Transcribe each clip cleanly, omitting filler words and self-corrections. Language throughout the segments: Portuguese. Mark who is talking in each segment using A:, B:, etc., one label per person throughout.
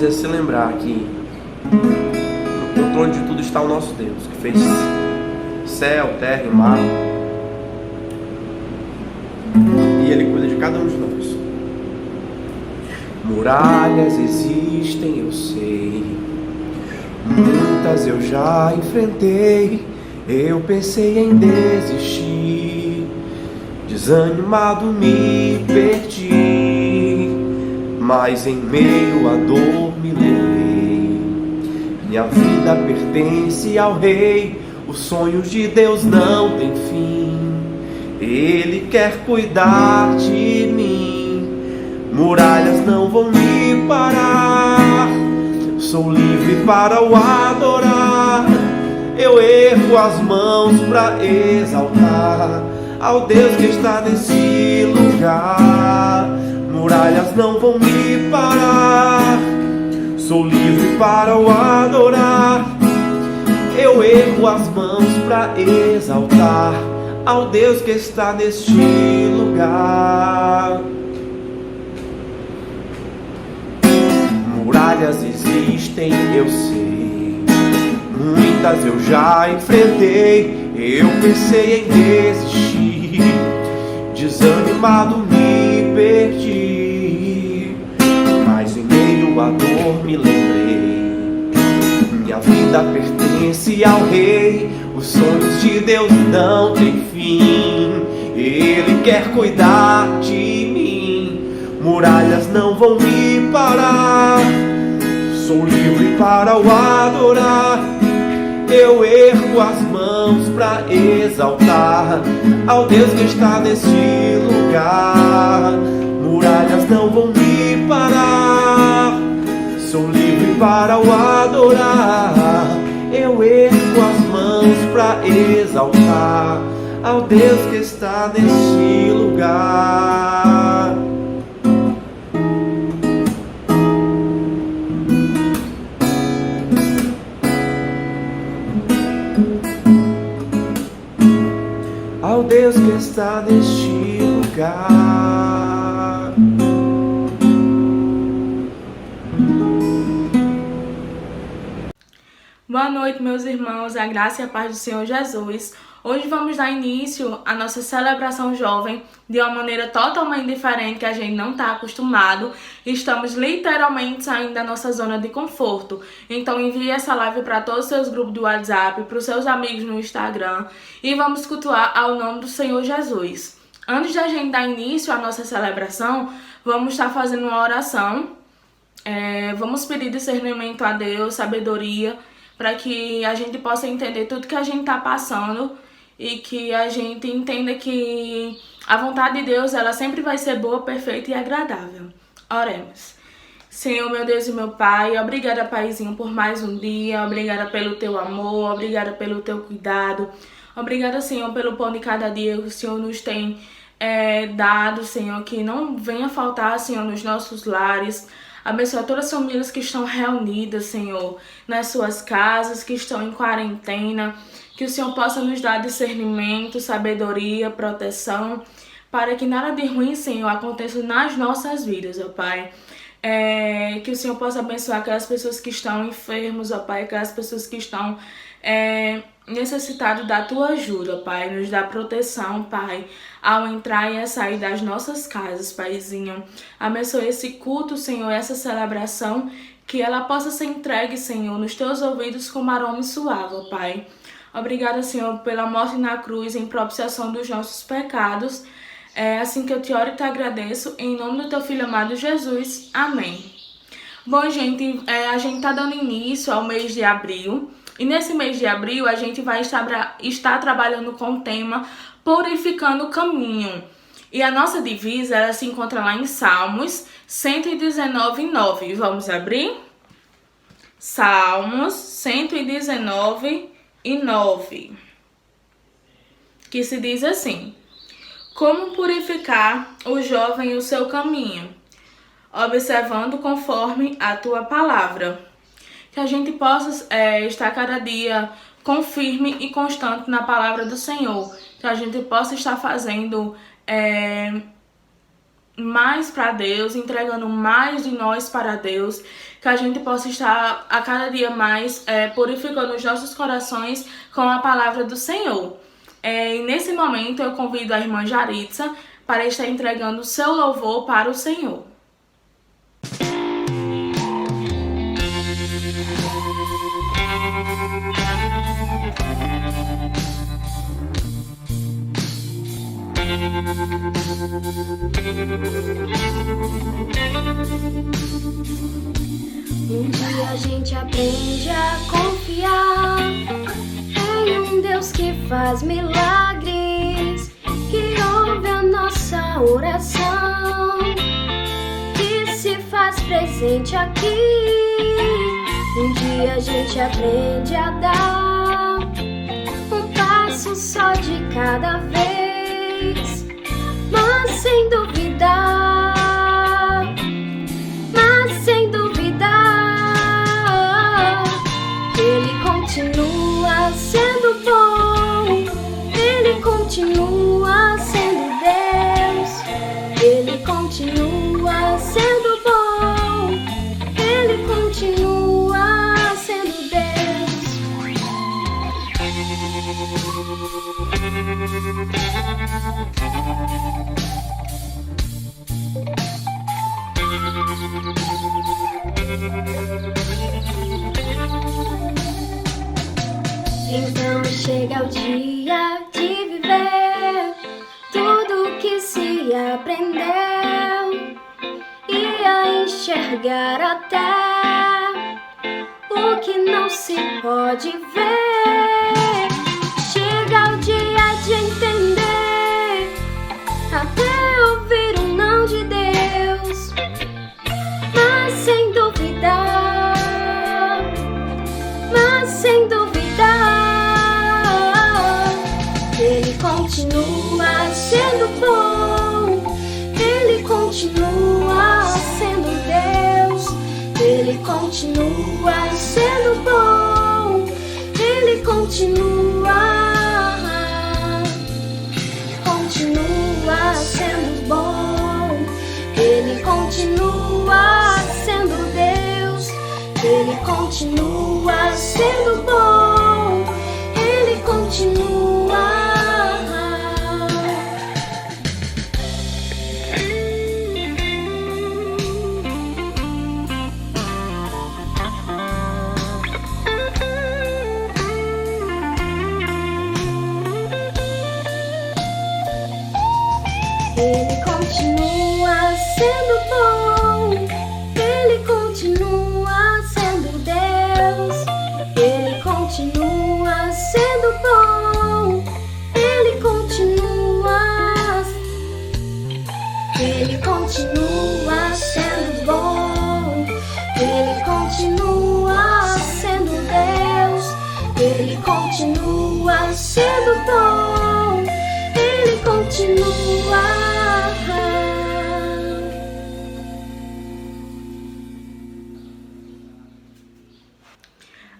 A: é se lembrar que no controle de tudo está o nosso Deus, que fez céu, terra e mar. E Ele cuida de cada um de nós. Muralhas existem, eu sei. Muitas eu já enfrentei. Eu pensei em desistir. Desanimado me perdi. Mas em meio à dor me lembrei. Minha vida pertence ao Rei. Os sonhos de Deus não têm fim. Ele quer cuidar de mim. Muralhas não vão me parar. Sou livre para o adorar. Eu ergo as mãos para exaltar ao Deus que está nesse lugar. Muralhas não vão me parar. Sou livre para o adorar. Eu ergo as mãos para exaltar ao Deus que está neste lugar. Muralhas existem, eu sei. Muitas eu já enfrentei. Eu pensei em desistir. Desanimado me perdi. Mas em meio à dor me lembrei. Minha vida pertence ao Rei. Os sonhos de Deus não têm fim. Ele quer cuidar de mim. Muralhas não vão me parar. Sou livre para o adorar. Eu ergo as mãos para exaltar ao Deus que está neste lugar. Muralhas não vão me parar. Sou livre para o adorar. Eu ergo as mãos para exaltar ao Deus que está neste lugar. Ao Deus que está neste lugar.
B: Boa noite, meus irmãos, a graça e a paz do Senhor Jesus. Hoje vamos dar início à nossa celebração jovem de uma maneira totalmente diferente que a gente não está acostumado. Estamos literalmente saindo da nossa zona de conforto. Então envie essa live para todos os seus grupos do WhatsApp, para os seus amigos no Instagram e vamos cultuar ao nome do Senhor Jesus. Antes de a gente dar início à nossa celebração, vamos estar fazendo uma oração. Vamos pedir discernimento a Deus, sabedoria, para que a gente possa entender tudo que a gente está passando e que a gente entenda que a vontade de Deus, ela sempre vai ser boa, perfeita e agradável. Oremos. Senhor, meu Deus e meu Pai, obrigada, Paizinho, por mais um dia, obrigada pelo Teu amor, obrigada pelo Teu cuidado, obrigada, Senhor, pelo pão de cada dia que o Senhor nos tem dado, Senhor, que não venha faltar, Senhor, nos nossos lares. Abençoa todas as famílias que estão reunidas, Senhor, nas suas casas, que estão em quarentena. Que o Senhor possa nos dar discernimento, sabedoria, proteção, para que nada de ruim, Senhor, aconteça nas nossas vidas, ó Pai. Que o Senhor possa abençoar aquelas pessoas que estão enfermas, ó Pai, aquelas pessoas que estão necessitadas da Tua ajuda, Pai. Nos dá proteção, Pai, ao entrar e a sair das nossas casas, Paizinho. Abençoe esse culto, Senhor, essa celebração, que ela possa ser entregue, Senhor, nos Teus ouvidos como aroma suave, ó Pai. Obrigada, Senhor, pela morte na cruz em propiciação dos nossos pecados. Assim que eu te oro e te agradeço, em nome do Teu Filho amado Jesus. Amém. Bom, gente, a gente tá dando início ao mês de abril. E nesse mês de abril, a gente vai estar trabalhando com o tema Purificando o Caminho. E a nossa divisa, ela se encontra lá em Salmos 119:9. Vamos abrir? Salmos 119:9, que se diz assim: como purificar o jovem o seu caminho, observando conforme a tua palavra. Que a gente possa estar cada dia firme e constante na palavra do Senhor. Que a gente possa estar fazendo mais para Deus, entregando mais de nós para Deus, que a gente possa estar a cada dia mais purificando os nossos corações com a palavra do Senhor. E nesse momento eu convido a irmã Jaritza para estar entregando o seu louvor para o Senhor.
C: Um dia a gente aprende a confiar em um Deus que faz milagres, que ouve a nossa oração, que se faz presente aqui. Um dia a gente aprende a dar um passo só de cada vez, mas sem duvidar, Ele continua sendo bom, Ele continua sendo Deus, Ele continua sendo bom, Ele continua sendo Deus. Então chega o dia de viver tudo que se aprendeu e a enxergar até o que não se pode ver. Chega o dia de entender, até ouvir um não de Deus, mas sem duvidar, Ele continua sendo bom, Ele continua sendo Deus, Ele continua sendo bom, Ele continua sendo bom, Ele continua sendo Deus, Ele continua sendo bom, Ele continua. Ele continua sendo bom, Ele continua sendo Deus, Ele continua sendo bom, Ele continua sendo bom, Ele continua sendo Deus, Ele continua sendo bom, Ele continua.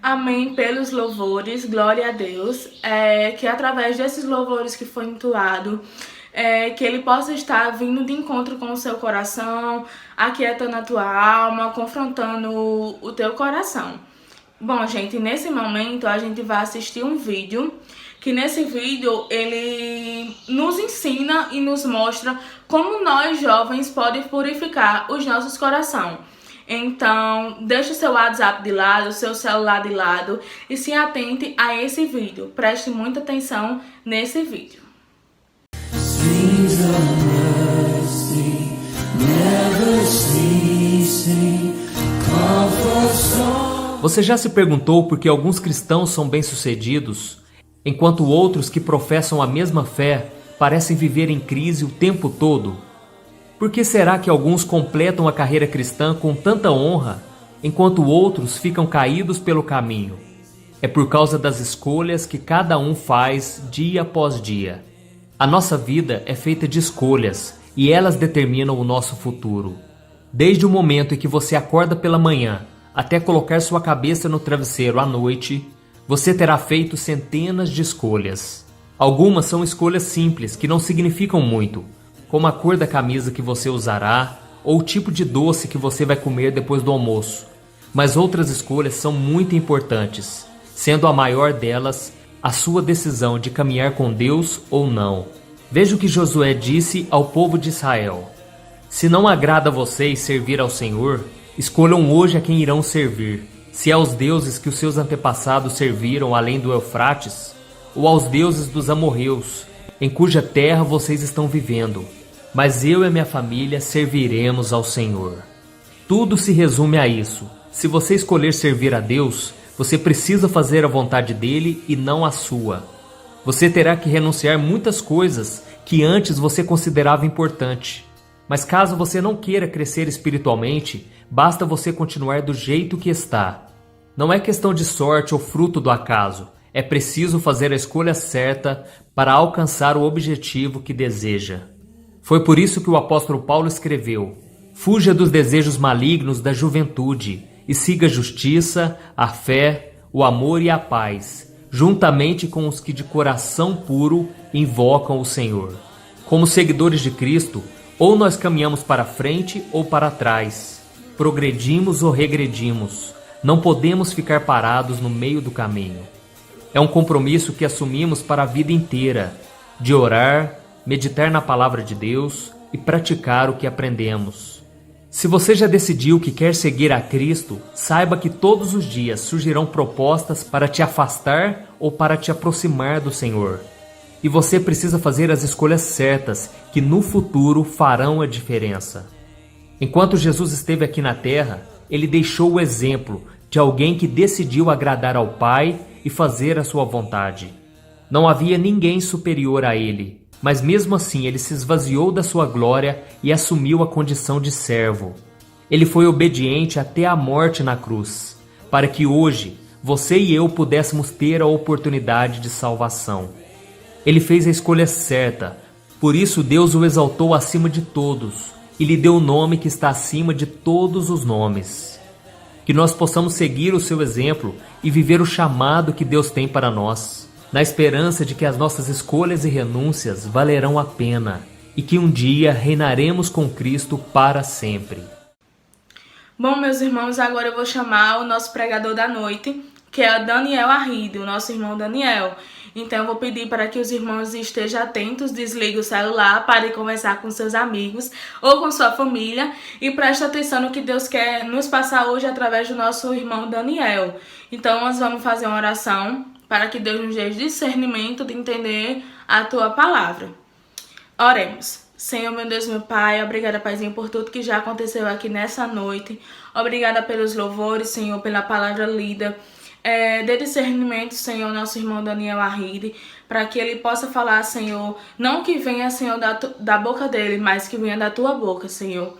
B: Amém pelos louvores, glória a Deus, que através desses louvores que foi entoado, que ele possa estar vindo de encontro com o seu coração, aquietando a tua alma, confrontando o teu coração. Bom, gente, nesse momento a gente vai assistir um vídeo, que nesse vídeo ele nos ensina e nos mostra como nós jovens podemos purificar os nossos corações. Então, deixe o seu WhatsApp de lado, o seu celular de lado e se atente a esse vídeo. Preste muita atenção nesse vídeo.
D: Você já se perguntou por que alguns cristãos são bem-sucedidos, enquanto outros que professam a mesma fé parecem viver em crise o tempo todo? Por que será que alguns completam a carreira cristã com tanta honra, enquanto outros ficam caídos pelo caminho? É por causa das escolhas que cada um faz dia após dia. A nossa vida é feita de escolhas e elas determinam o nosso futuro. Desde o momento em que você acorda pela manhã até colocar sua cabeça no travesseiro à noite, você terá feito centenas de escolhas. Algumas são escolhas simples que não significam muito, como a cor da camisa que você usará ou o tipo de doce que você vai comer depois do almoço. Mas outras escolhas são muito importantes, sendo a maior delas a sua decisão de caminhar com Deus ou não. Veja o que Josué disse ao povo de Israel: se não agrada a vocês servir ao Senhor, escolham hoje a quem irão servir, se aos deuses que os seus antepassados serviram além do Eufrates, ou aos deuses dos amorreus, em cuja terra vocês estão vivendo. Mas eu e a minha família serviremos ao Senhor. Tudo se resume a isso. Se você escolher servir a Deus, você precisa fazer a vontade dele e não a sua. Você terá que renunciar muitas coisas que antes você considerava importante. Mas caso você não queira crescer espiritualmente, basta você continuar do jeito que está. Não é questão de sorte ou fruto do acaso. É preciso fazer a escolha certa para alcançar o objetivo que deseja. Foi por isso que o apóstolo Paulo escreveu: fuja dos desejos malignos da juventude e siga a justiça, a fé, o amor e a paz, juntamente com os que de coração puro invocam o Senhor. Como seguidores de Cristo, ou nós caminhamos para frente ou para trás, progredimos ou regredimos. Não podemos ficar parados no meio do caminho. É um compromisso que assumimos para a vida inteira, de orar, meditar na palavra de Deus e praticar o que aprendemos. Se você já decidiu que quer seguir a Cristo, saiba que todos os dias surgirão propostas para te afastar ou para te aproximar do Senhor. E você precisa fazer as escolhas certas, que no futuro farão a diferença. Enquanto Jesus esteve aqui na terra, ele deixou o exemplo de alguém que decidiu agradar ao Pai e fazer a sua vontade. Não havia ninguém superior a ele, mas mesmo assim ele se esvaziou da sua glória e assumiu a condição de servo. Ele foi obediente até a morte na cruz, para que hoje você e eu pudéssemos ter a oportunidade de salvação. Ele fez a escolha certa, por isso Deus o exaltou acima de todos e lhe deu o nome que está acima de todos os nomes. Que nós possamos seguir o seu exemplo e viver o chamado que Deus tem para nós, na esperança de que as nossas escolhas e renúncias valerão a pena e que um dia reinaremos com Cristo para sempre.
B: Bom, meus irmãos, agora eu vou chamar o nosso pregador da noite, que é o Daniel Arride, o nosso irmão Daniel. Então eu vou pedir para que os irmãos estejam atentos, desliguem o celular, parem de conversar com seus amigos ou com sua família e prestem atenção no que Deus quer nos passar hoje através do nosso irmão Daniel. Então nós vamos fazer uma oração para que Deus nos dê discernimento de entender a Tua palavra. Oremos. Senhor, meu Deus, meu Pai, obrigada, Paizinho, por tudo que já aconteceu aqui nessa noite. Obrigada pelos louvores, Senhor, pela palavra lida. Dê discernimento, Senhor, nosso irmão Daniel Arride, para que ele possa falar, Senhor, não que venha, Senhor, da boca dele, mas que venha da Tua boca, Senhor.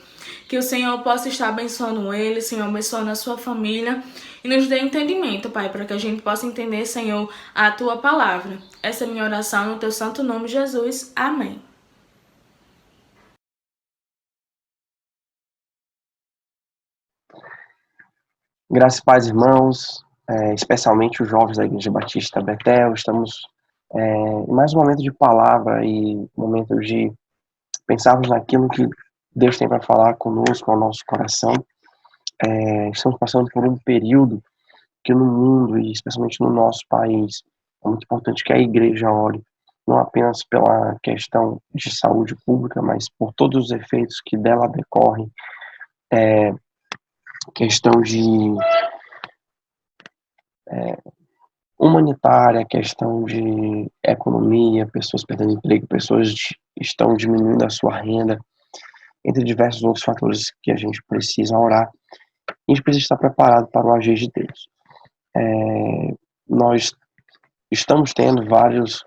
B: Que o Senhor possa estar abençoando ele, Senhor, abençoando a sua família e nos dê entendimento, Pai, para que a gente possa entender, Senhor, a Tua palavra. Essa é a minha oração no Teu santo nome, Jesus. Amém.
A: Graças e paz, irmãos, especialmente os jovens da Igreja Batista Betel. Estamos em mais um momento de palavra e momento de pensarmos naquilo que Deus tem para falar conosco, ao nosso coração. Estamos passando por um período que no mundo, e especialmente no nosso país, é muito importante que a igreja ore, não apenas pela questão de saúde pública, mas por todos os efeitos que dela decorrem, questão de humanitária, questão de economia, pessoas perdendo emprego, pessoas estão diminuindo a sua renda, entre diversos outros fatores que a gente precisa orar. A gente precisa estar preparado para o agir de Deus. Nós estamos tendo várias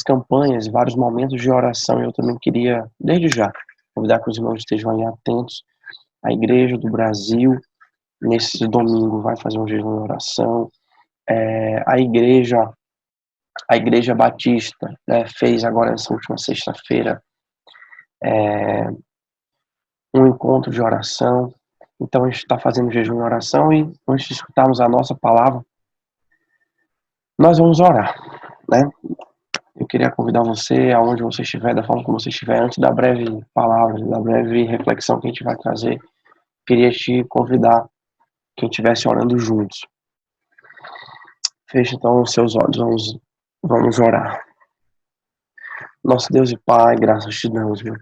A: campanhas, vários momentos de oração, e eu também queria, desde já, convidar que os irmãos estejam aí atentos. A Igreja do Brasil, nesse domingo, vai fazer um jejum de oração. A Igreja Batista, né, fez agora nessa última sexta-feira um encontro de oração. Então a gente está fazendo jejum de oração e antes de escutarmos a nossa palavra, nós vamos orar, né? Eu queria convidar você, aonde você estiver, da forma como você estiver, antes da breve palavra, da breve reflexão que a gente vai trazer, queria te convidar que a gente estivesse orando juntos. Feche então os seus olhos, vamos orar. Nosso Deus e Pai, graças te damos, meu.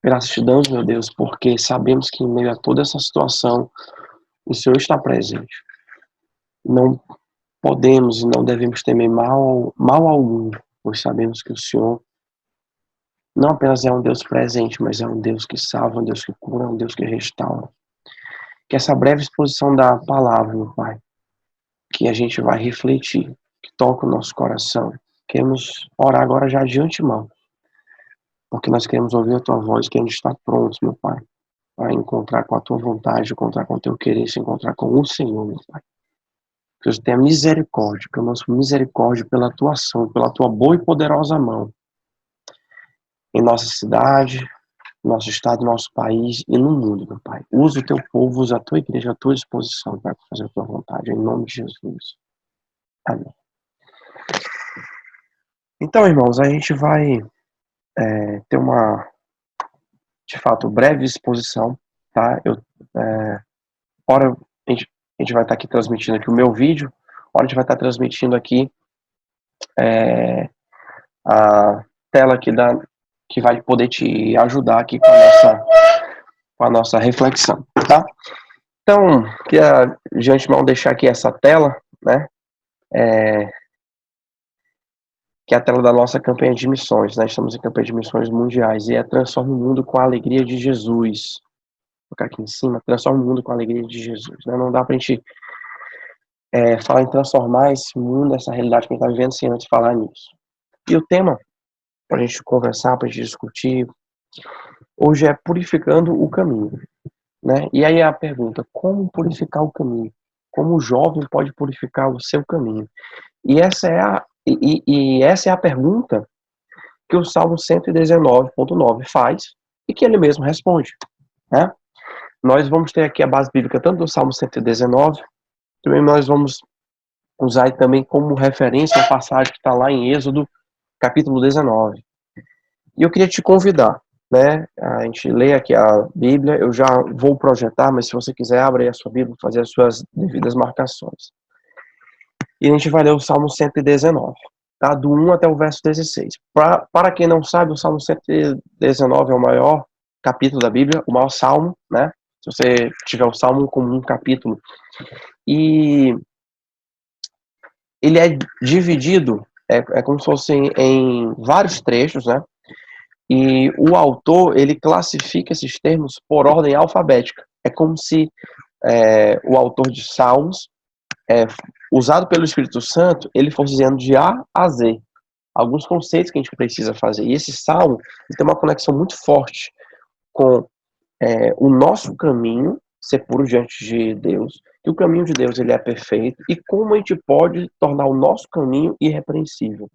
A: Graças te damos, meu Deus, porque sabemos que em meio a toda essa situação, o Senhor está presente. Não podemos e não devemos temer mal algum, pois sabemos que o Senhor não apenas é um Deus presente, mas é um Deus que salva, um Deus que cura, um Deus que restaura. Que essa breve exposição da palavra, meu Pai, que a gente vai refletir, que toca o nosso coração. Queremos orar agora já de antemão, porque nós queremos ouvir a Tua voz, que a gente está pronto, meu Pai, para encontrar com a Tua vontade, encontrar com o Teu querer, se encontrar com o Senhor, meu Pai. Que o Senhor tenha misericórdia, que eu nosso misericórdia pela Tua ação, pela Tua boa e poderosa mão, em nossa cidade, nosso estado, nosso país e no mundo, meu Pai. Usa o Teu povo, usa a Tua igreja, a Tua disposição para fazer a Tua vontade, em nome de Jesus. Amém. Então, irmãos, a gente vai ter uma, de fato, breve exposição, tá? Ora, a gente vai estar aqui transmitindo aqui o meu vídeo, ora a gente vai estar transmitindo aqui a tela aqui que vai poder te ajudar aqui com a nossa reflexão, tá? Então, queria de antemão deixar aqui essa tela, né? Que é a tela da nossa campanha de missões, né? Estamos em campanha de missões mundiais e Transforma o Mundo com a Alegria de Jesus. Vou colocar aqui em cima, Transforma o Mundo com a Alegria de Jesus, né? Não dá pra gente falar em transformar esse mundo, essa realidade que a gente está vivendo, sem antes falar nisso. E o tema, para a gente conversar, para a gente discutir, hoje é purificando o caminho, né? E aí a pergunta, como purificar o caminho? Como o jovem pode purificar o seu caminho? E essa é a pergunta que o Salmo 119.9 faz e que ele mesmo responde, né? Nós vamos ter aqui a base bíblica tanto do Salmo 119, também nós vamos usar também como referência a passagem que está lá em Êxodo, capítulo 19. E eu queria te convidar, né? A gente lê aqui a Bíblia, eu já vou projetar, mas se você quiser, abre aí a sua Bíblia, fazer as suas devidas marcações. E a gente vai ler o Salmo 119, tá? Do 1 até o verso 16. Para quem não sabe, o Salmo 119 é o maior capítulo da Bíblia, o maior salmo, né? Se você tiver o salmo como um capítulo. E ele é dividido, é como se fosse em vários trechos, né? E o autor, ele classifica esses termos por ordem alfabética. É como se o autor de Salmos, usado pelo Espírito Santo, ele fosse dizendo de A a Z alguns conceitos que a gente precisa fazer. E esse salmo tem uma conexão muito forte com o nosso caminho ser puro diante de Deus, que o caminho de Deus ele é perfeito, e como a gente pode tornar o nosso caminho irrepreensível,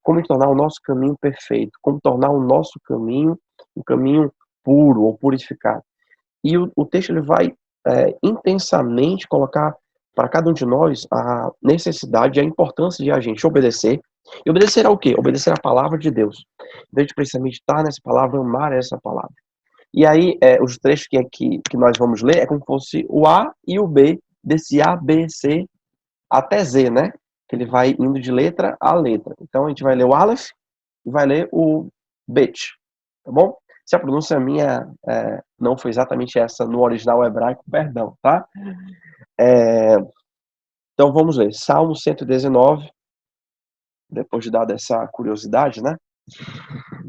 A: como tornar o nosso caminho perfeito, como tornar o nosso caminho um caminho puro ou purificado. E o texto ele vai intensamente colocar para cada um de nós a necessidade e a importância de a gente obedecer. E obedecer ao quê? Obedecer à palavra de Deus. Então a gente precisa meditar nessa palavra, amar essa palavra. E aí, os trechos que nós vamos ler é como se fosse o A e o B, desse A, B, C até Z, né? Que ele vai indo de letra a letra. Então a gente vai ler o Aleph e vai ler o Bet, tá bom? Se a pronúncia minha não foi exatamente essa no original hebraico, perdão, tá? Então vamos ler. Salmo 119, depois de dar essa curiosidade, né?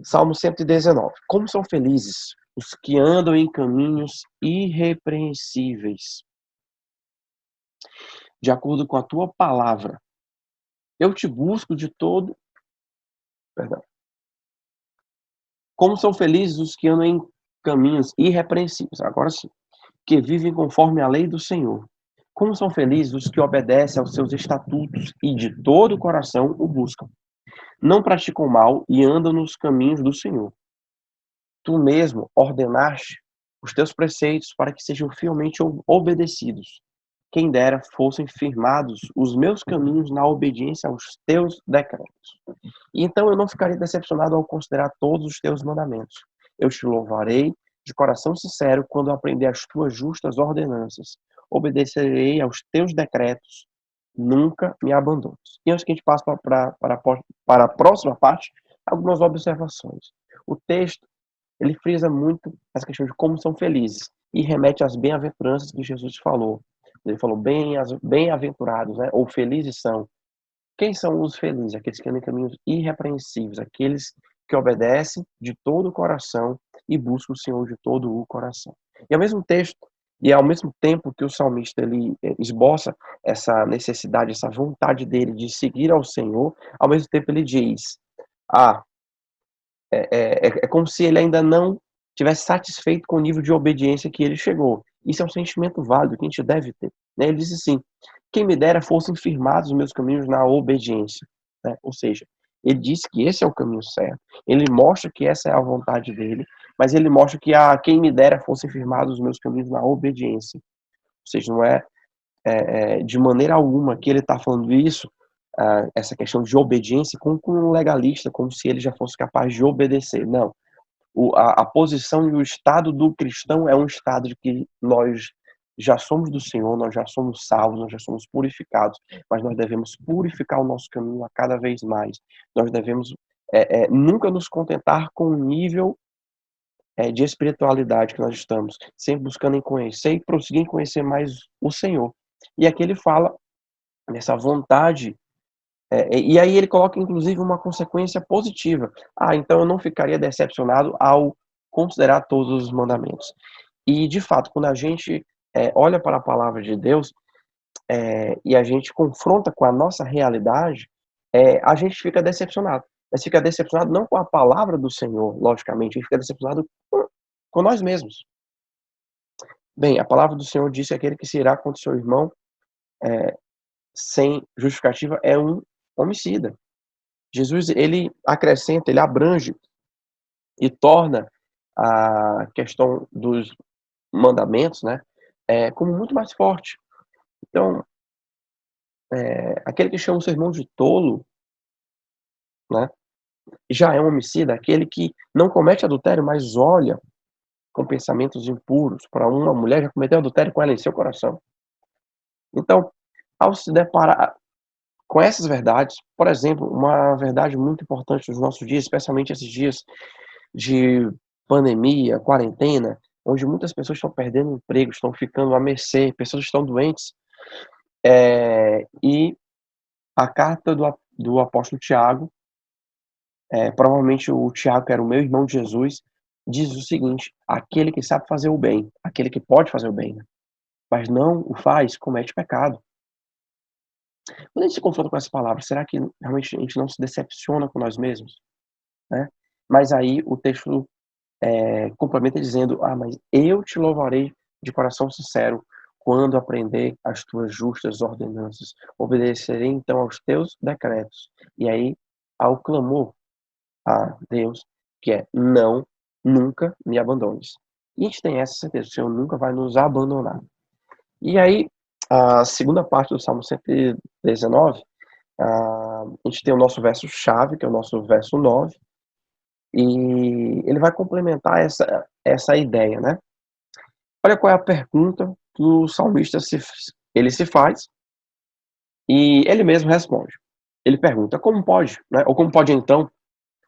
A: Salmo 119. Como são felizes os que andam em caminhos irrepreensíveis, de acordo com a tua palavra. Eu te busco de todo... Perdão. Como são felizes os que andam em caminhos irrepreensíveis, agora sim, que vivem conforme a lei do Senhor. Como são felizes os que obedecem aos seus estatutos e de todo o coração o buscam. Não praticam mal e andam nos caminhos do Senhor. Tu mesmo ordenaste os teus preceitos para que sejam fielmente obedecidos. quem dera fossem firmados os meus caminhos na obediência aos teus decretos. E então eu não ficarei decepcionado ao considerar todos os teus mandamentos. Eu te louvarei de coração sincero quando aprender as tuas justas ordenanças. Obedecerei aos teus decretos, nunca me abandones. E antes que a gente passe para a próxima parte, algumas observações. O texto, ele frisa muito essa questão de como são felizes e remete às bem-aventuranças que Jesus falou. Ele falou bem-aventurados, né? Ou felizes são. Quem são os felizes? Aqueles que andam em caminhos irrepreensíveis, aqueles que obedecem de todo o coração e buscam o Senhor de todo o coração. E ao mesmo texto, e ao mesmo tempo que o salmista ele esboça essa necessidade, essa vontade dele de seguir ao Senhor, ao mesmo tempo ele diz: é como se ele ainda não tivesse satisfeito com o nível de obediência que ele chegou. Isso é um sentimento válido que a gente deve ter. Né? Ele diz assim: quem me dera fossem firmados os meus caminhos na obediência. Né? Ou seja, ele disse que esse é o caminho certo. Ele mostra que essa é a vontade dele, mas ele mostra que quem me dera fossem firmados os meus caminhos na obediência. Ou seja, não é de maneira alguma que ele está falando isso, essa questão de obediência, com um legalista, como se ele já fosse capaz de obedecer. Não. A posição e o estado do cristão é um estado de que nós já somos do Senhor, nós já somos salvos, nós já somos purificados, mas nós devemos purificar o nosso caminho a cada vez mais. Nós devemos nunca nos contentar com o nível de espiritualidade que nós estamos, sempre buscando em conhecer e prosseguir em conhecer mais o Senhor. E aqui ele fala nessa vontade, e aí ele coloca inclusive uma consequência positiva. Então eu não ficaria decepcionado ao considerar todos os mandamentos. E de fato, quando a gente olha para a palavra de Deus e a gente confronta com a nossa realidade, a gente fica decepcionado. Mas fica decepcionado não com a palavra do Senhor, logicamente, a gente fica decepcionado com nós mesmos. Bem, a palavra do Senhor diz que aquele que se irá contra o seu irmão sem justificativa é um homicida. Jesus, ele acrescenta, ele abrange e torna a questão dos mandamentos, né, como muito mais forte. Então, aquele que chama o seu irmão de tolo, né, já é um homicida. Aquele que não comete adultério, mas olha com pensamentos impuros para uma mulher, já cometeu adultério com ela em seu coração. Então, ao se deparar com essas verdades, por exemplo, uma verdade muito importante nos nossos dias, especialmente esses dias de pandemia, quarentena, onde muitas pessoas estão perdendo emprego, estão ficando à mercê, pessoas estão doentes, e a carta do apóstolo Tiago, provavelmente o Tiago, que era o meu irmão de Jesus, diz o seguinte: aquele que sabe fazer o bem, aquele que pode fazer o bem, né, mas não o faz, comete pecado. Quando a gente se confronta com essa palavra, será que realmente a gente não se decepciona com nós mesmos? Né? Mas aí o texto complementa dizendo: mas eu te louvarei de coração sincero quando aprender as tuas justas ordenanças. Obedecerei então aos teus decretos. E aí, ao clamor a Deus, que é: não, nunca me abandones. E a gente tem essa certeza: o Senhor nunca vai nos abandonar. E aí, a segunda parte do Salmo 119, a gente tem o nosso verso-chave, que é o nosso verso 9, e ele vai complementar essa ideia, né? Olha qual é a pergunta que o salmista ele se faz, e ele mesmo responde. Ele pergunta: como pode, né? Ou como pode então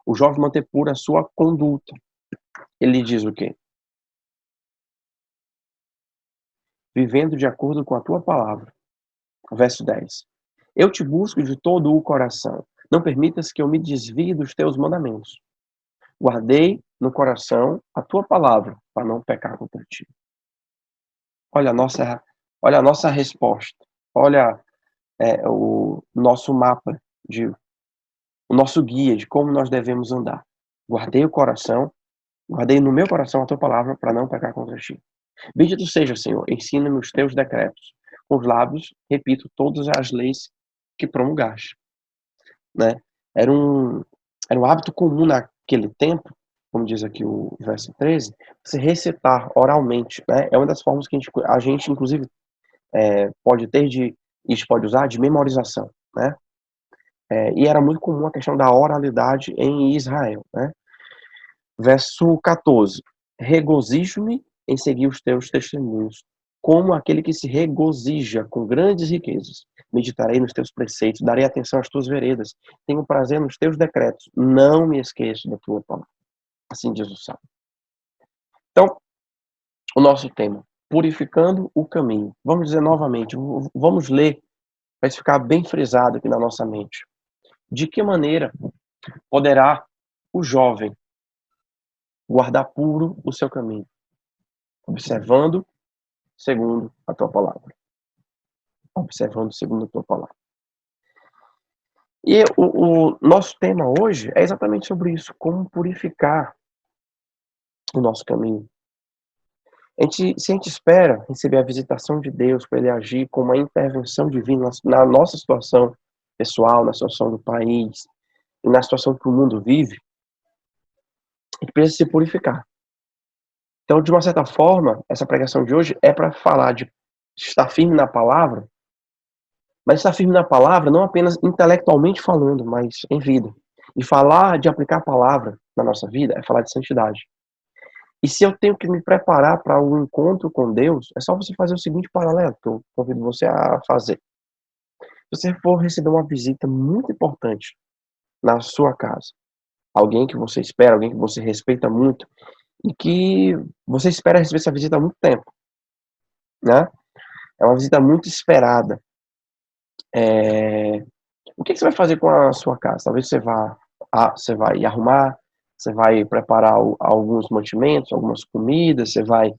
A: o jovem manter pura a sua conduta? Ele diz o quê? Vivendo de acordo com a tua palavra. Verso 10. Eu te busco de todo o coração. Não permitas que eu me desvie dos teus mandamentos. Guardei no coração a tua palavra, para não pecar contra ti. Olha a nossa resposta. Olha o nosso mapa, o nosso guia de como nós devemos andar. Guardei no meu coração a tua palavra, para não pecar contra ti. Bendito seja, Senhor, ensina-me os teus decretos. Com os lábios, repito todas as leis que promulgaste. Né? Era um hábito comum naquele tempo, como diz aqui o verso 13, você recitar oralmente. Né? É uma das formas que a gente inclusive, isso pode usar de memorização, né? E era muito comum a questão da oralidade em Israel, né? Verso 14. Regozijo-me em seguir os teus testemunhos, como aquele que se regozija com grandes riquezas. Meditarei nos teus preceitos, darei atenção às tuas veredas, tenho prazer nos teus decretos, não me esqueço da tua palavra. Assim diz o Salmo. Então, o nosso tema, purificando o caminho. Vamos dizer novamente, vamos ler, para ficar bem frisado aqui na nossa mente. De que maneira poderá o jovem guardar puro o seu caminho? Observando segundo a tua palavra. Observando segundo a tua palavra. E o nosso tema hoje é exatamente sobre isso, como purificar o nosso caminho. Se a gente espera receber a visitação de Deus para ele agir com uma intervenção divina na nossa situação pessoal, na situação do país e na situação que o mundo vive, a gente precisa se purificar. Então, de uma certa forma, essa pregação de hoje é para falar de estar firme na palavra, mas estar firme na palavra não apenas intelectualmente falando, mas em vida. E falar de aplicar a palavra na nossa vida é falar de santidade. E se eu tenho que me preparar para um encontro com Deus, é só você fazer o seguinte paralelo, que eu convido você a fazer. Se você for receber uma visita muito importante na sua casa, alguém que você espera, alguém que você respeita muito, e que você espera receber essa visita há muito tempo, né? É uma visita muito esperada. O que você vai fazer com a sua casa? Talvez você vai arrumar, você vai preparar alguns mantimentos, algumas comidas, você vai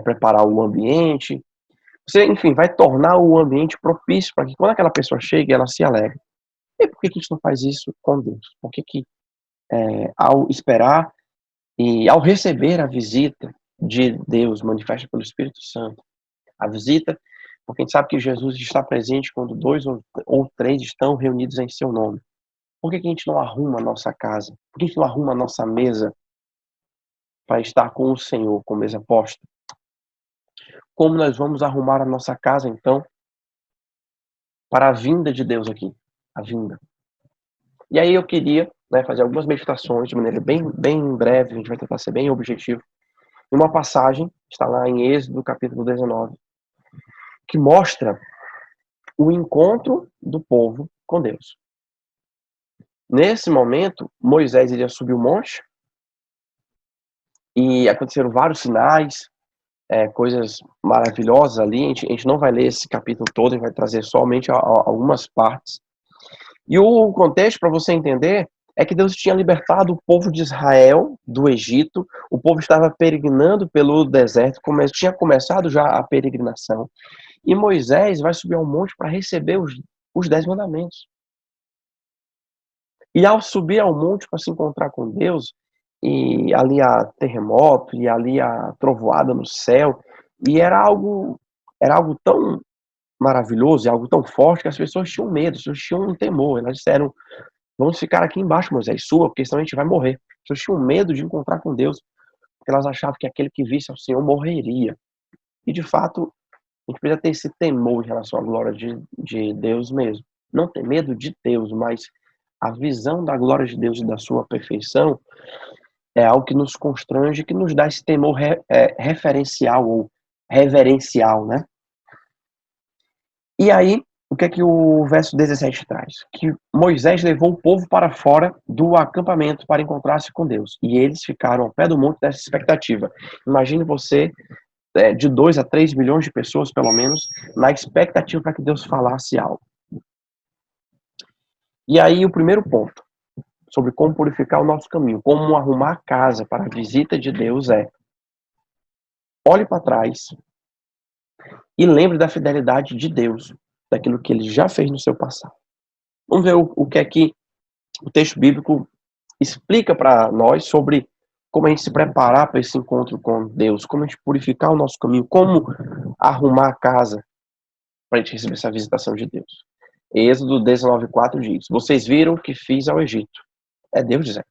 A: preparar o ambiente. Você, enfim, vai tornar o ambiente propício para que quando aquela pessoa chegue, ela se alegre. E por que a gente não faz isso com Deus? Por que ao esperar e ao receber a visita de Deus manifesta pelo Espírito Santo, a visita, porque a gente sabe que Jesus está presente quando 2 ou 3 estão reunidos em seu nome. Por que a gente não arruma a nossa casa? Por que a gente não arruma a nossa mesa para estar com o Senhor, com mesa posta? Como nós vamos arrumar a nossa casa, então, para a vinda de Deus aqui? A vinda. E aí eu queria fazer algumas meditações de maneira bem breve, a gente vai tentar ser bem objetivo. Uma passagem, está lá em Êxodo, capítulo 19, que mostra o encontro do povo com Deus. Nesse momento, Moisés iria subir o monte e aconteceram vários sinais, coisas maravilhosas ali. A gente não vai ler esse capítulo todo, a gente vai trazer somente algumas partes. E o contexto, para você entender, é que Deus tinha libertado o povo de Israel do Egito, o povo estava peregrinando pelo deserto, tinha começado já a peregrinação, e Moisés vai subir ao monte para receber os 10 mandamentos. E ao subir ao monte para se encontrar com Deus, e ali há terremoto, e ali há trovoada no céu, e era algo tão maravilhoso, e algo tão forte, que as pessoas tinham medo, as pessoas tinham um temor. Elas disseram: vamos ficar aqui embaixo, Moisés, suba, porque senão a gente vai morrer. As pessoas tinham medo de encontrar com Deus, porque elas achavam que aquele que visse ao Senhor morreria. E de fato, a gente precisa ter esse temor em relação à glória de Deus mesmo. Não ter medo de Deus, mas a visão da glória de Deus e da sua perfeição é algo que nos constrange, que nos dá esse temor referencial ou reverencial, né? E aí, o que é que o verso 17 traz? Que Moisés levou o povo para fora do acampamento para encontrar-se com Deus. E eles ficaram ao pé do monte dessa expectativa. Imagine você, de 2 a 3 milhões de pessoas, pelo menos, na expectativa para que Deus falasse algo. E aí, o primeiro ponto sobre como purificar o nosso caminho, como arrumar a casa para a visita de Deus olhe para trás e lembre da fidelidade de Deus, daquilo que Ele já fez no seu passado. Vamos ver o que é que o texto bíblico explica para nós sobre como a gente se preparar para esse encontro com Deus, como a gente purificar o nosso caminho, como arrumar a casa para a gente receber essa visitação de Deus. Êxodo 19:4 diz: vocês viram o que fiz ao Egito. É Deus dizendo.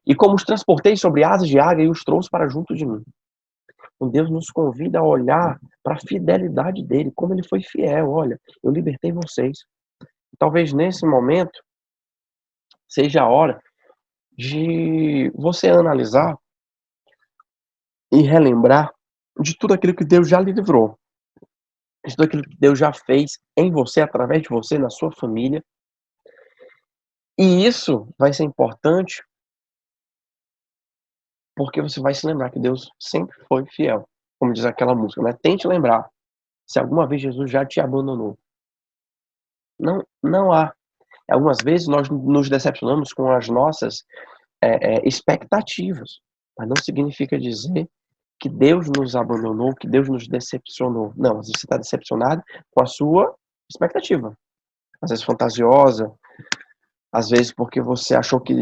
A: E como os transportei sobre asas de águia e os trouxe para junto de mim. Então, Deus nos convida a olhar para a fidelidade dele, como ele foi fiel. Olha, eu libertei vocês. Talvez nesse momento seja a hora de você analisar e relembrar de tudo aquilo que Deus já lhe livrou, de tudo aquilo que Deus já fez em você, através de você, na sua família. E isso vai ser importante porque você vai se lembrar que Deus sempre foi fiel. Como diz aquela música, né? Tente lembrar se alguma vez Jesus já te abandonou. Não, não há. Algumas vezes nós nos decepcionamos com as nossas expectativas, mas não significa dizer que Deus nos abandonou, que Deus nos decepcionou. Não, às vezes você está decepcionado com a sua expectativa. Às vezes fantasiosa, às vezes porque você achou que,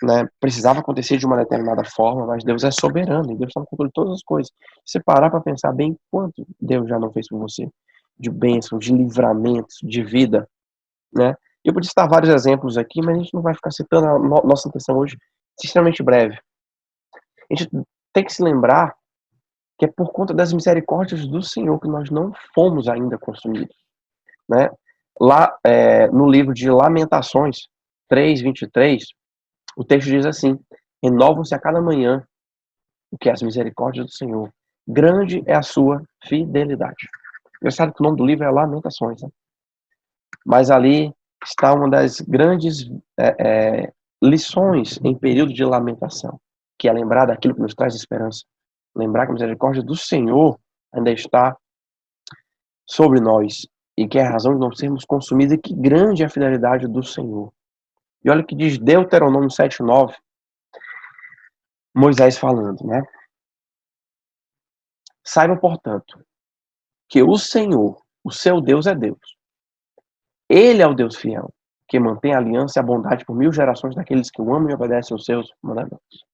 A: né, precisava acontecer de uma determinada forma, mas Deus é soberano e Deus está no controle de todas as coisas. Se você parar para pensar bem quanto Deus já não fez por você, de bênção, de livramentos, de vida, né? Eu podia citar vários exemplos aqui, mas a gente não vai ficar citando. Nossa intenção hoje é extremamente breve. A gente tem que se lembrar que é por conta das misericórdias do Senhor que nós não fomos ainda consumidos, né? Lá no livro de Lamentações 3:23, o texto diz assim: renovam-se a cada manhã o que é as misericórdias do Senhor. Grande é a sua fidelidade. Você sabe que o nome do livro é Lamentações, né? Mas ali está uma das grandes lições em período de lamentação, que é lembrar daquilo que nos traz esperança. Lembrar que a misericórdia do Senhor ainda está sobre nós e que é a razão de não sermos consumidos e que grande é a fidelidade do Senhor. E olha o que diz Deuteronômio 7:9, Moisés falando, né? Saibam, portanto, que o Senhor, o seu Deus, é Deus. Ele é o Deus fiel, que mantém a aliança e a bondade por 1000 gerações daqueles que o amam e obedecem aos seus mandamentos.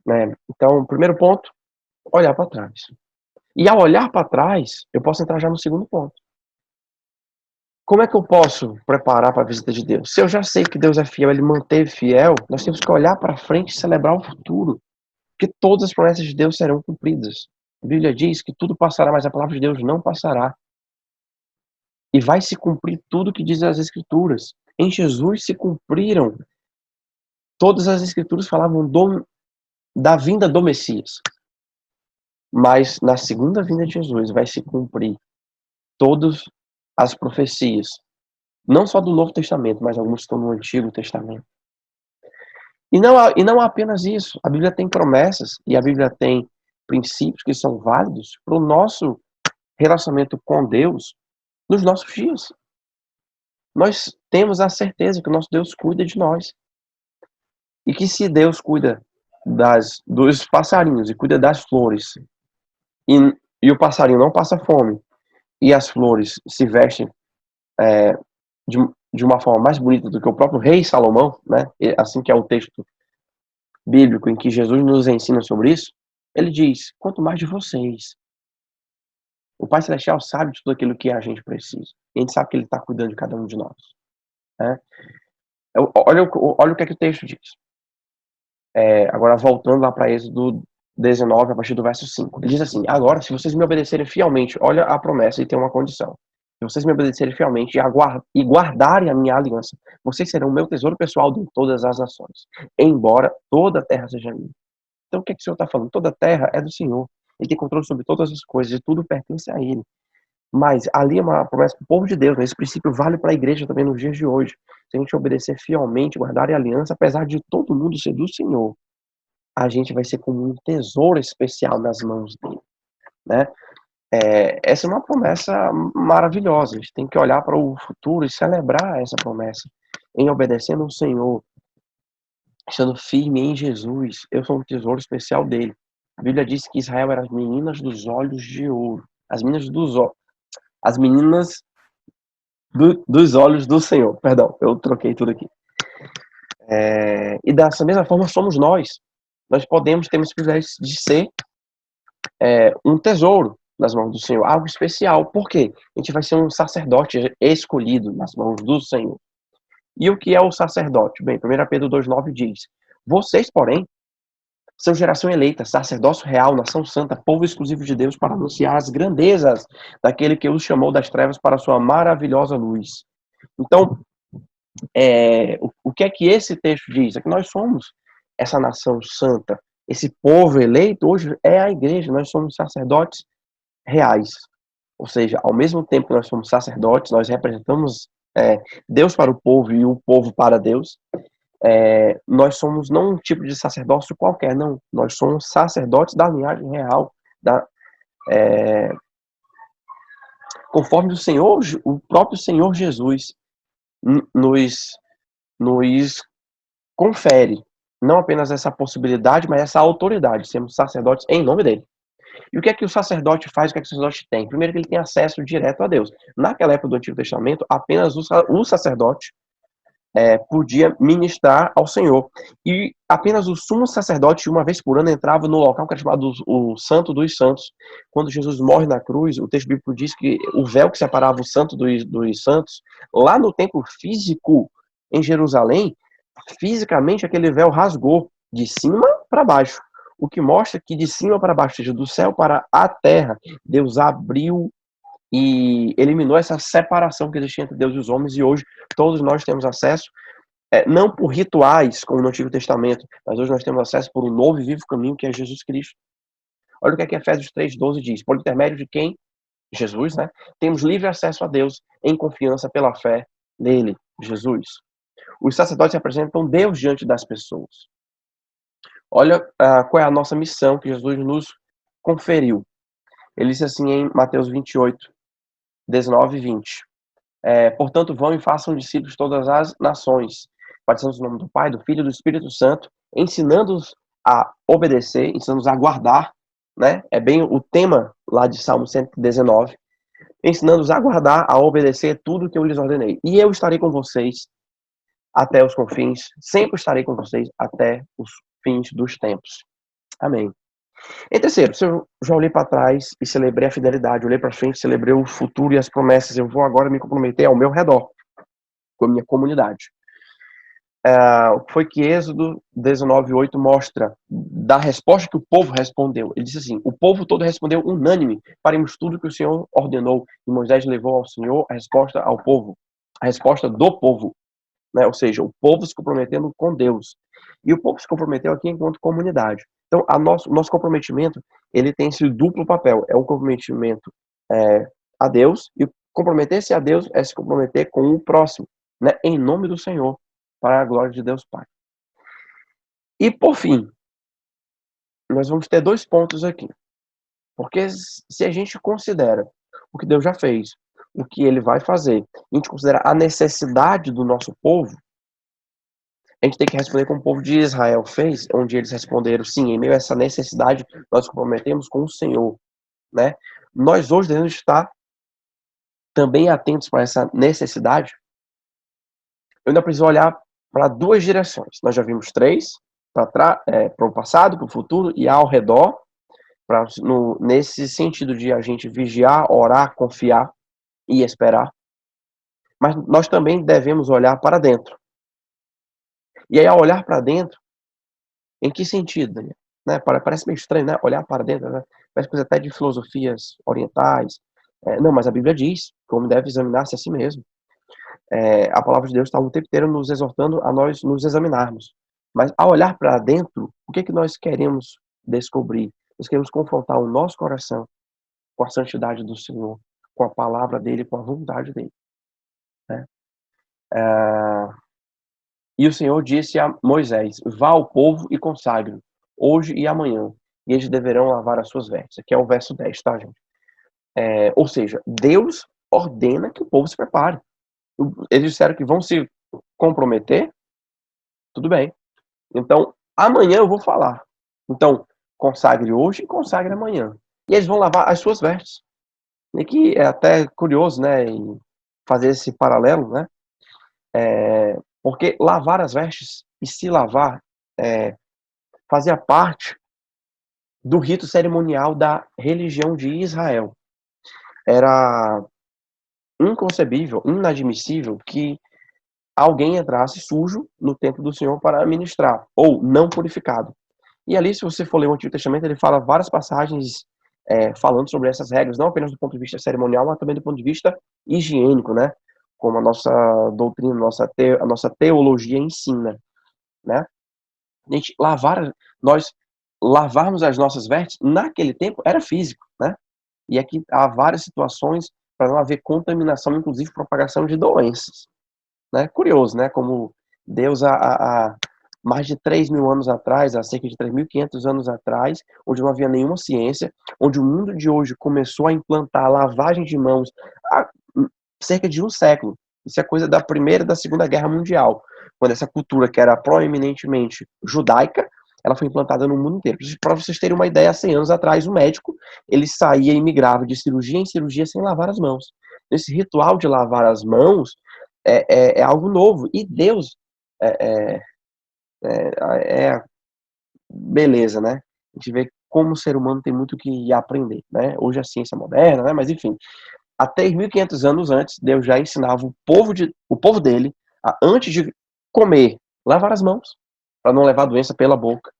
A: Né? Então, primeiro ponto, olhar para trás. E ao olhar para trás, eu posso entrar já no segundo ponto. Como é que eu posso preparar para a visita de Deus? Se eu já sei que Deus é fiel, ele manteve fiel, nós temos que olhar para frente e celebrar o futuro. Porque todas as promessas de Deus serão cumpridas. A Bíblia diz que tudo passará, mas a palavra de Deus não passará. E vai se cumprir tudo que diz as Escrituras. Em Jesus se cumpriram. Todas as Escrituras falavam da vinda do Messias. Mas na segunda vinda de Jesus vai se cumprir todas as profecias. Não só do Novo Testamento, mas algumas estão no Antigo Testamento. E não há apenas isso. A Bíblia tem promessas e a Bíblia tem princípios que são válidos para o nosso relacionamento com Deus nos nossos dias. Nós temos a certeza que o nosso Deus cuida de nós. E que se Deus cuida dos passarinhos e cuida das flores, e o passarinho não passa fome, e as flores se vestem de uma forma mais bonita do que o próprio rei Salomão, né? Assim que é o texto bíblico em que Jesus nos ensina sobre isso, ele diz, quanto mais de vocês. O Pai Celestial sabe de tudo aquilo que a gente precisa. E a gente sabe que ele está cuidando de cada um de nós. Né? Olha o que é que o texto diz. Agora, voltando lá para Êxodo 19, a partir do verso 5. Ele diz assim, agora, se vocês me obedecerem fielmente, olha a promessa e tem uma condição. Se vocês me obedecerem fielmente e guardarem a minha aliança, vocês serão o meu tesouro pessoal de todas as nações, embora toda a terra seja minha. Então, o que é que o Senhor está falando? Toda a terra é do Senhor. Ele tem controle sobre todas as coisas e tudo pertence a Ele. Mas ali é uma promessa para o povo de Deus. Né? Esse princípio vale para a igreja também nos dias de hoje. Se a gente obedecer fielmente, guardar a aliança, apesar de todo mundo ser do Senhor, a gente vai ser como um tesouro especial nas mãos dele. Né? Essa é uma promessa maravilhosa. A gente tem que olhar para o futuro e celebrar essa promessa. Em obedecendo ao Senhor, estando firme em Jesus, eu sou um tesouro especial dele. A Bíblia diz que Israel era as meninas dos olhos de ouro. As meninas dos olhos do Senhor. Perdão, eu troquei tudo aqui. E dessa mesma forma somos nós. Nós temos o privilégio de ser um tesouro nas mãos do Senhor, algo especial. Por quê? A gente vai ser um sacerdote escolhido nas mãos do Senhor. E o que é o sacerdote? Bem, 1 Pedro 2,9 diz, vocês, porém, São geração eleita, sacerdócio real, nação santa, povo exclusivo de Deus para anunciar as grandezas daquele que os chamou das trevas para a sua maravilhosa luz. Então, o que é que esse texto diz? É que nós somos essa nação santa. Esse povo eleito hoje é a igreja. Nós somos sacerdotes reais. Ou seja, ao mesmo tempo que nós somos sacerdotes, nós representamos Deus para o povo e o povo para Deus. Nós somos não um tipo de sacerdócio qualquer, não. Nós somos sacerdotes da linhagem real, conforme o próprio Senhor Jesus nos confere não apenas essa possibilidade, mas essa autoridade, sermos sacerdotes em nome dele. E o que é que o sacerdote faz, o que é que o sacerdote tem? Primeiro que ele tem acesso direto a Deus. Naquela época do Antigo Testamento, apenas o sacerdote podia ministrar ao Senhor. E apenas o sumo sacerdote, uma vez por ano, entrava no local que era chamado o Santo dos Santos. Quando Jesus morre na cruz, o texto bíblico diz que o véu que separava o Santo dos Santos, lá no templo físico em Jerusalém, fisicamente aquele véu rasgou de cima para baixo. O que mostra que de cima para baixo, ou seja, do céu para a terra, Deus abriu e eliminou essa separação que existia entre Deus e os homens, e hoje todos nós temos acesso, não por rituais, como no Antigo Testamento, mas hoje nós temos acesso por um novo e vivo caminho, que é Jesus Cristo. Olha o que é que Efésios 3,12 diz. Por intermédio de quem? Jesus, né? Temos livre acesso a Deus em confiança pela fé nele, Jesus. Os sacerdotes representam Deus diante das pessoas. Olha qual é a nossa missão que Jesus nos conferiu. Ele disse assim em Mateus 28, 19 e 20. Portanto, vão e façam discípulos de todas as nações, batizando o nome do Pai, do Filho e do Espírito Santo, ensinando-os a obedecer, ensinando-os a guardar, né? É bem o tema lá de Salmo 119, ensinando-os a guardar, a obedecer tudo que eu lhes ordenei. E eu estarei com vocês até os confins, sempre estarei com vocês até os fins dos tempos. Amém. Em terceiro, se eu já olhei para trás e celebrei a fidelidade, olhei para frente, celebrei o futuro e as promessas, eu vou agora me comprometer ao meu redor, com a minha comunidade. Foi que Êxodo 19:8 mostra da resposta que o povo respondeu. Ele disse assim: o povo todo respondeu unânime, faremos tudo que o Senhor ordenou. E Moisés levou ao Senhor a resposta ao povo, a resposta do povo, né? Ou seja, o povo se comprometendo com Deus. E o povo se comprometeu aqui enquanto comunidade. Então, o nosso comprometimento, ele tem esse duplo papel. É um comprometimento a Deus, e comprometer-se a Deus é se comprometer com o próximo, né? Em nome do Senhor, para a glória de Deus Pai. E, por fim, nós vamos ter 2 pontos aqui. Porque se a gente considera o que Deus já fez, o que ele vai fazer, a gente considera a necessidade do nosso povo, a gente tem que responder como o povo de Israel fez, onde eles responderam, sim, em meio a essa necessidade, nós comprometemos com o Senhor, né? Nós hoje devemos estar também atentos para essa necessidade. Eu ainda preciso olhar para 2 direções. Nós já vimos 3, para o passado, para o futuro e ao redor, nesse sentido de a gente vigiar, orar, confiar e esperar. Mas nós também devemos olhar para dentro. E aí, ao olhar para dentro, em que sentido, Daniel? Né? Parece meio estranho, né? Olhar para dentro, né? Parece coisa até de filosofias orientais. Não, mas a Bíblia diz como deve examinar-se a si mesmo. A palavra de Deus está o tempo inteiro nos exortando a nós nos examinarmos. Mas ao olhar para dentro, o que nós queremos descobrir? Nós queremos confrontar o nosso coração com a santidade do Senhor, com a palavra dele, com a vontade dele, né? E o Senhor disse a Moisés: vá ao povo e consagre hoje e amanhã, e eles deverão lavar as suas vestes. Aqui é o verso 10, tá, gente? Ou seja, Deus ordena que o povo se prepare. Eles disseram que vão se comprometer, tudo bem. Então, amanhã eu vou falar. Então, consagre hoje e consagre amanhã. E eles vão lavar as suas vestes. E que é até curioso, né, em fazer esse paralelo, né? Porque lavar as vestes e se lavar fazia parte do rito cerimonial da religião de Israel. Era inconcebível, inadmissível que alguém entrasse sujo no templo do Senhor para ministrar, ou não purificado. E ali, se você for ler o Antigo Testamento, ele fala várias passagens falando sobre essas regras, não apenas do ponto de vista cerimonial, mas também do ponto de vista higiênico, né? Como a nossa doutrina, a nossa teologia ensina, né? Gente, nós lavarmos as nossas vestes, naquele tempo, era físico, né? E aqui há várias situações para não haver contaminação, inclusive propagação de doenças, né? Curioso, né? Como Deus, há mais de 3.000 anos atrás, há cerca de 3.500 anos atrás, onde não havia nenhuma ciência, onde o mundo de hoje começou a implantar a lavagem de mãos há cerca de um século. Isso é coisa da Primeira e da Segunda Guerra Mundial, quando essa cultura, que era proeminentemente judaica, ela foi implantada no mundo inteiro. Para vocês terem uma ideia, há 100 anos atrás, o médico, ele saía e migrava de cirurgia em cirurgia sem lavar as mãos. Esse ritual de lavar as mãos é algo novo. E Deus é beleza, né? A gente vê como o ser humano tem muito que aprender, né? Hoje a ciência moderna, né? Mas enfim, há 3.500 anos antes, Deus já ensinava o povo dele a, antes de comer, lavar as mãos, para não levar a doença pela boca.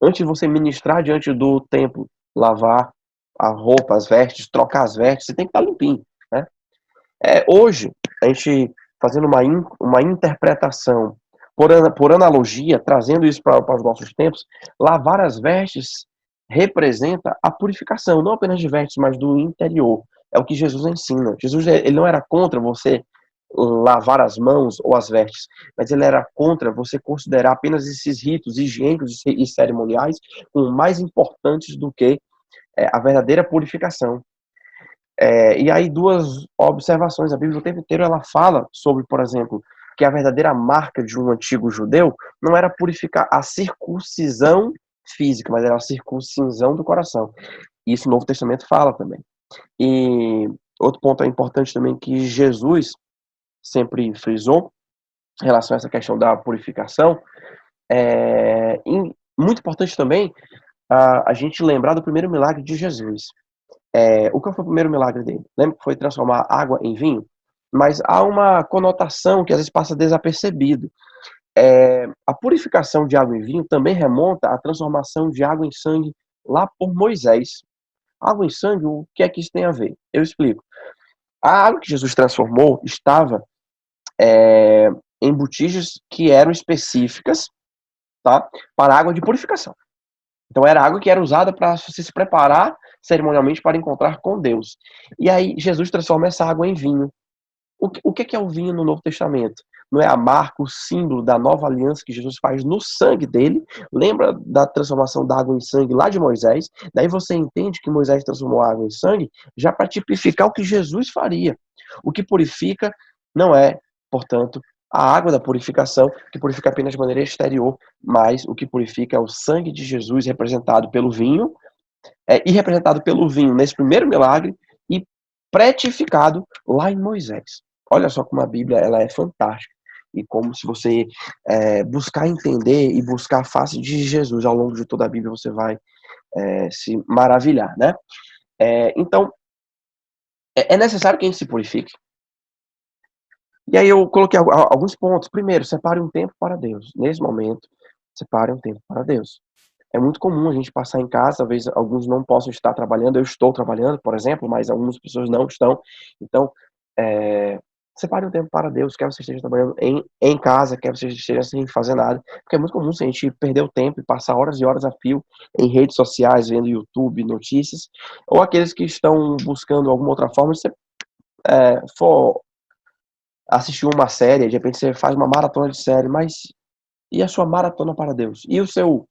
A: Antes de você ministrar diante do templo, lavar a roupa, as vestes, trocar as vestes, você tem que estar limpinho, né? Hoje, a gente fazendo uma interpretação por analogia, trazendo isso para os nossos tempos, lavar as vestes representa a purificação, não apenas de vestes, mas do interior. É o que Jesus ensina. Jesus, ele não era contra você lavar as mãos ou as vestes, mas ele era contra você considerar apenas esses ritos higiênicos e cerimoniais como mais importantes do que a verdadeira purificação. E aí, duas observações. A Bíblia o tempo inteiro ela fala sobre, por exemplo, que a verdadeira marca de um antigo judeu não era purificar a circuncisão física, mas era a circuncisão do coração. Isso o Novo Testamento fala também. E outro ponto importante também que Jesus sempre frisou em relação a essa questão da purificação, muito importante também a gente lembrar do primeiro milagre de Jesus. O que foi o primeiro milagre dele? Lembra que foi transformar água em vinho? Mas há uma conotação que às vezes passa desapercebido. A purificação de água em vinho também remonta à transformação de água em sangue lá por Moisés. Água em sangue, o que é que isso tem a ver? Eu explico. A água que Jesus transformou estava em botijas que eram específicas, tá, para água de purificação. Então era água que era usada para você se preparar cerimonialmente para encontrar com Deus. E aí Jesus transforma essa água em vinho. O que é o vinho no Novo Testamento? Não é a marca, o símbolo da nova aliança que Jesus faz no sangue dele? Lembra da transformação da água em sangue lá de Moisés? Daí você entende que Moisés transformou a água em sangue já para tipificar o que Jesus faria. O que purifica não é, portanto, a água da purificação, que purifica apenas de maneira exterior, mas o que purifica é o sangue de Jesus representado pelo vinho, e representado pelo vinho nesse primeiro milagre, e pretificado lá em Moisés. Olha só como a Bíblia ela é fantástica. E como se você buscar entender e buscar a face de Jesus ao longo de toda a Bíblia, você vai se maravilhar, né? Então, é necessário que a gente se purifique. E aí eu coloquei alguns pontos. Primeiro, separe um tempo para Deus. Nesse momento, separe um tempo para Deus. É muito comum a gente passar em casa, talvez alguns não possam estar trabalhando, eu estou trabalhando, por exemplo, mas algumas pessoas não estão. Então, separe um tempo para Deus, quer você esteja trabalhando em casa, quer você esteja sem fazer nada, porque é muito comum a gente perder o tempo e passar horas e horas a fio em redes sociais, vendo YouTube, notícias, ou aqueles que estão buscando alguma outra forma, se você for assistir uma série, de repente você faz uma maratona de série, mas e a sua maratona para Deus? E o seu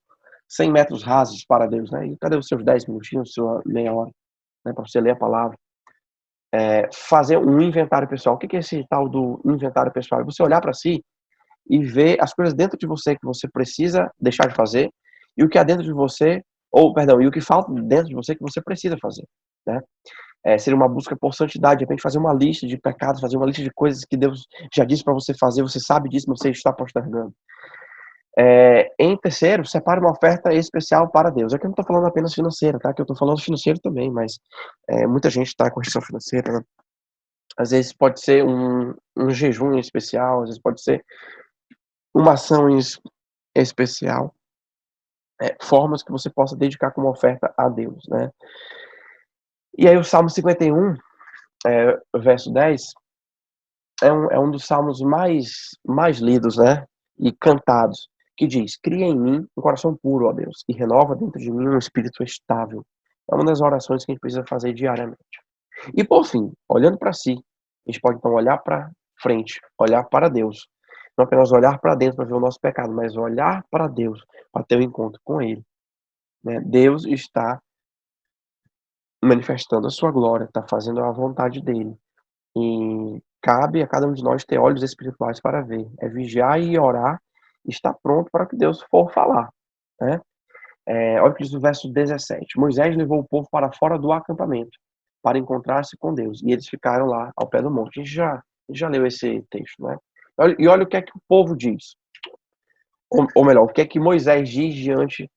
A: 100 metros rasos para Deus, né? E cadê os seus 10 minutinhos, sua meia hora, né, para você ler a palavra? Fazer um inventário pessoal. O que é esse tal do inventário pessoal? É você olhar para si e ver as coisas dentro de você que você precisa deixar de fazer e o que há dentro de você, e o que falta dentro de você que você precisa fazer, né? Seria uma busca por santidade, de repente fazer uma lista de pecados, fazer uma lista de coisas que Deus já disse para você fazer, você sabe disso, mas você está postergando. Em terceiro, separe uma oferta especial para Deus. Aqui eu não estou falando apenas financeira, tá? Que eu estou falando financeiro também, mas muita gente está com restrição financeira, né? Às vezes pode ser um jejum especial, às vezes pode ser uma ação especial. formas que você possa dedicar como oferta a Deus, né? E aí o Salmo 51, verso 10, é um dos salmos mais lidos, né? E cantados, que diz: cria em mim um coração puro, ó Deus, e renova dentro de mim um espírito estável. É uma das orações que a gente precisa fazer diariamente. E por fim, olhando para si, a gente pode então olhar para frente, olhar para Deus. Não apenas olhar para dentro para ver o nosso pecado, mas olhar para Deus para ter um encontro com Ele, né? Deus está manifestando a sua glória, está fazendo a vontade dele. E cabe a cada um de nós ter olhos espirituais para ver. É vigiar e orar e estar pronto para o que Deus for falar, né? Olha o que diz o verso 17. Moisés levou o povo para fora do acampamento para encontrar-se com Deus. E eles ficaram lá ao pé do monte. A gente já leu esse texto, né? E olha o que é que o povo diz. Ou melhor, o que é que Moisés diz diante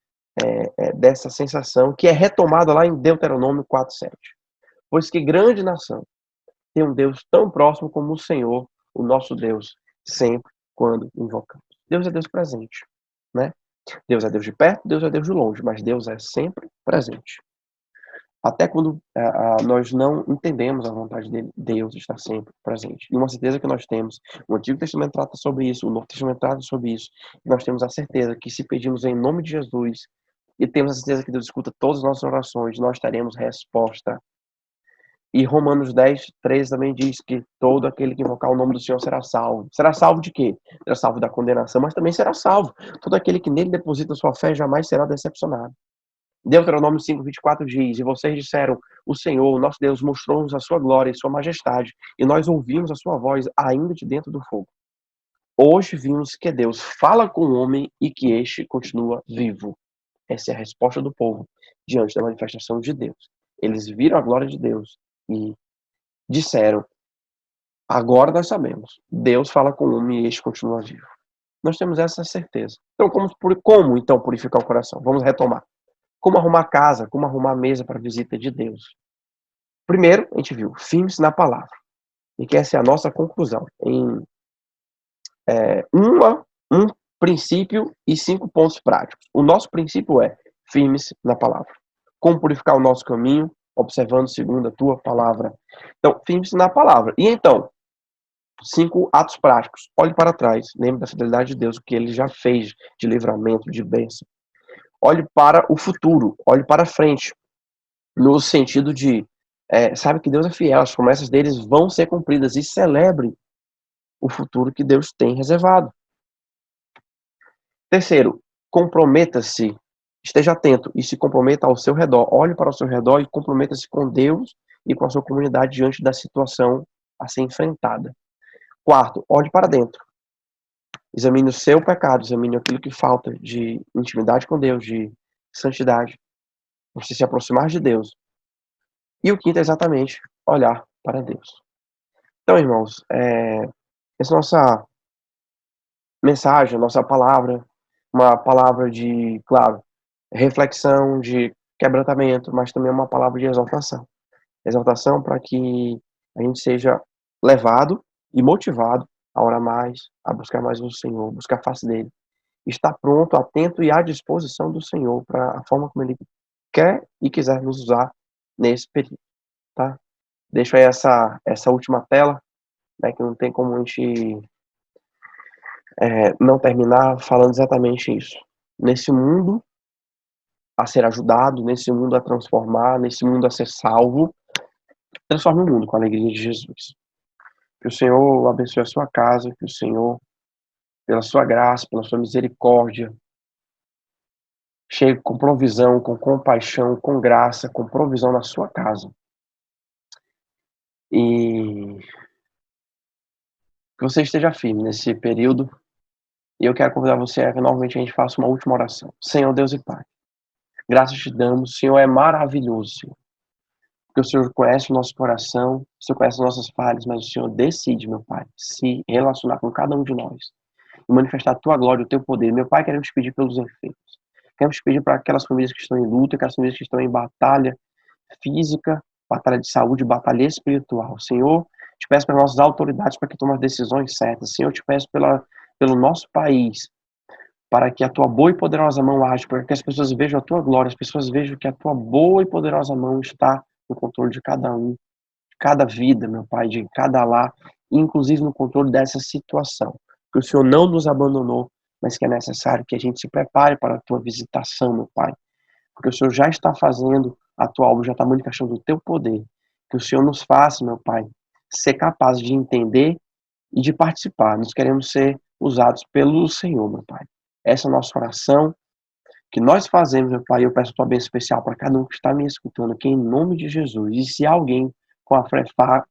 A: dessa sensação que é retomada lá em Deuteronômio 4:7. Pois que grande nação tem um Deus tão próximo como o Senhor, o nosso Deus, sempre quando invocamos. Deus é Deus presente, né? Deus é Deus de perto, Deus é Deus de longe, mas Deus é sempre presente. Até quando nós não entendemos a vontade dele, Deus está sempre presente. E uma certeza que nós temos, o Antigo Testamento trata sobre isso, o Novo Testamento trata sobre isso, e nós temos a certeza que se pedimos em nome de Jesus, e temos a certeza que Deus escuta todas as nossas orações, nós teremos resposta. E Romanos 10:13 também diz que todo aquele que invocar o nome do Senhor será salvo. Será salvo de quê? Será salvo da condenação, mas também será salvo. Todo aquele que nele deposita sua fé jamais será decepcionado. Deuteronômio 5:24 diz: e vocês disseram, o Senhor, nosso Deus, mostrou-nos a sua glória e sua majestade, e nós ouvimos a sua voz ainda de dentro do fogo. Hoje vimos que Deus fala com o homem e que este continua vivo. Essa é a resposta do povo diante da manifestação de Deus. Eles viram a glória de Deus e disseram: agora nós sabemos, Deus fala com o homem e este continua vivo. Nós temos essa certeza. Então, como então purificar o coração? Vamos retomar. Como arrumar casa, como arrumar a mesa para a visita de Deus. Primeiro, a gente viu, firme-se na palavra. E que essa é a nossa conclusão. Em um princípio e 5 pontos práticos. O nosso princípio é firme-se na palavra. Como purificar o nosso caminho, observando segundo a tua palavra. Então, firme-se na palavra. E então, 5 atos práticos. Olhe para trás, lembre da fidelidade de Deus, o que ele já fez de livramento, de bênção. Olhe para o futuro, olhe para frente, no sentido de, sabe que Deus é fiel, as promessas deles vão ser cumpridas, e celebre o futuro que Deus tem reservado. Terceiro, comprometa-se, esteja atento e se comprometa ao seu redor, olhe para o seu redor e comprometa-se com Deus e com a sua comunidade diante da situação a ser enfrentada. Quarto, olhe para dentro. Examine o seu pecado, examine aquilo que falta de intimidade com Deus, de santidade, você se aproximar de Deus. E o quinto é exatamente olhar para Deus. Então, irmãos, essa nossa mensagem, nossa palavra, uma palavra de, claro, reflexão, de quebrantamento, mas também uma palavra de exaltação. Exaltação para que a gente seja levado e motivado a orar mais, a buscar mais o Senhor, buscar a face dele. Estar pronto, atento e à disposição do Senhor para a forma como ele quer e quiser nos usar nesse período, tá? Deixo aí essa última tela, né, que não tem como a gente não terminar falando exatamente isso. Nesse mundo a ser ajudado, nesse mundo a transformar, nesse mundo a ser salvo, transforme o mundo com a alegria de Jesus. Que o Senhor abençoe a sua casa, que o Senhor, pela sua graça, pela sua misericórdia, chegue com provisão, com compaixão, com graça, com provisão na sua casa. E que você esteja firme nesse período. E eu quero convidar você a que novamente a gente faça uma última oração. Senhor Deus e Pai, graças te damos. O Senhor é maravilhoso, Senhor. Porque o Senhor conhece o nosso coração, o Senhor conhece as nossas falhas, mas o Senhor decide, meu Pai, se relacionar com cada um de nós e manifestar a tua glória, o teu poder. Meu Pai, queremos te pedir pelos enfermos. Queremos te pedir para aquelas famílias que estão em luta, aquelas famílias que estão em batalha física, batalha de saúde, batalha espiritual. Senhor, te peço pelas nossas autoridades para que tomem as decisões certas. Senhor, te peço pelo nosso país, para que a tua boa e poderosa mão age, para que as pessoas vejam a tua glória, as pessoas vejam que a tua boa e poderosa mão está no controle de cada um, de cada vida, meu Pai, de cada lar, inclusive no controle dessa situação. Que o Senhor não nos abandonou, mas que é necessário que a gente se prepare para a tua visitação, meu Pai. Porque o Senhor já está fazendo a tua obra, já está manifestando o teu poder. Que o Senhor nos faça, meu Pai, ser capaz de entender e de participar. Nós queremos ser usados pelo Senhor, meu Pai. Essa é a nossa oração que nós fazemos, meu Pai. Eu peço a tua bênção especial para cada um que está me escutando aqui, em nome de Jesus. E se alguém com a fé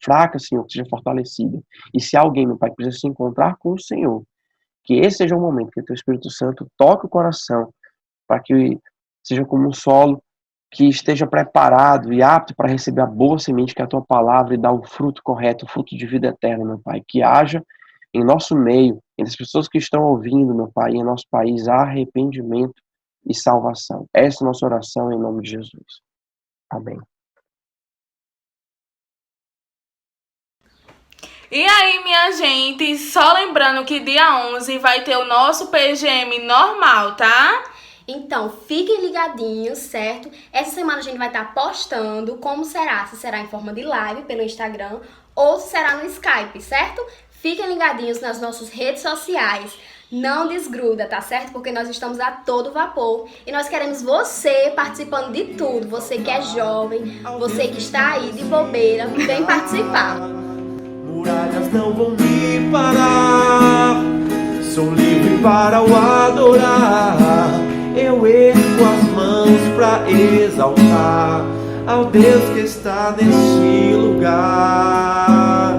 A: fraca, Senhor, que seja fortalecida. E se alguém, meu Pai, precisa se encontrar com o Senhor, que esse seja o momento que o teu Espírito Santo toque o coração, para que seja como um solo que esteja preparado e apto para receber a boa semente que é a tua palavra e dar o fruto correto, o fruto de vida eterna, meu Pai. Que haja em nosso meio, entre as pessoas que estão ouvindo, meu Pai, em nosso país, arrependimento e salvação. Essa é a nossa oração em nome de Jesus. Amém.
B: E aí, minha gente, só lembrando que dia 11 vai ter o nosso PGM normal, tá?
C: Então, fiquem ligadinhos, certo? Essa semana a gente vai estar postando como será, se será em forma de live pelo Instagram ou se será no Skype, certo? Fiquem ligadinhos nas nossas redes sociais. Não desgruda, tá certo? Porque nós estamos a todo vapor e nós queremos você participando de tudo. Você que é jovem, você que está aí de bobeira, vem participar.
E: Muralhas não vão me parar, sou livre para o adorar. Eu ergo as mãos para exaltar ao Deus que está neste lugar.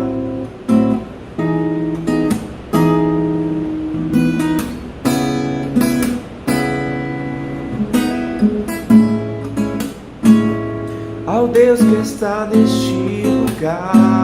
E: Ao Deus que está neste lugar.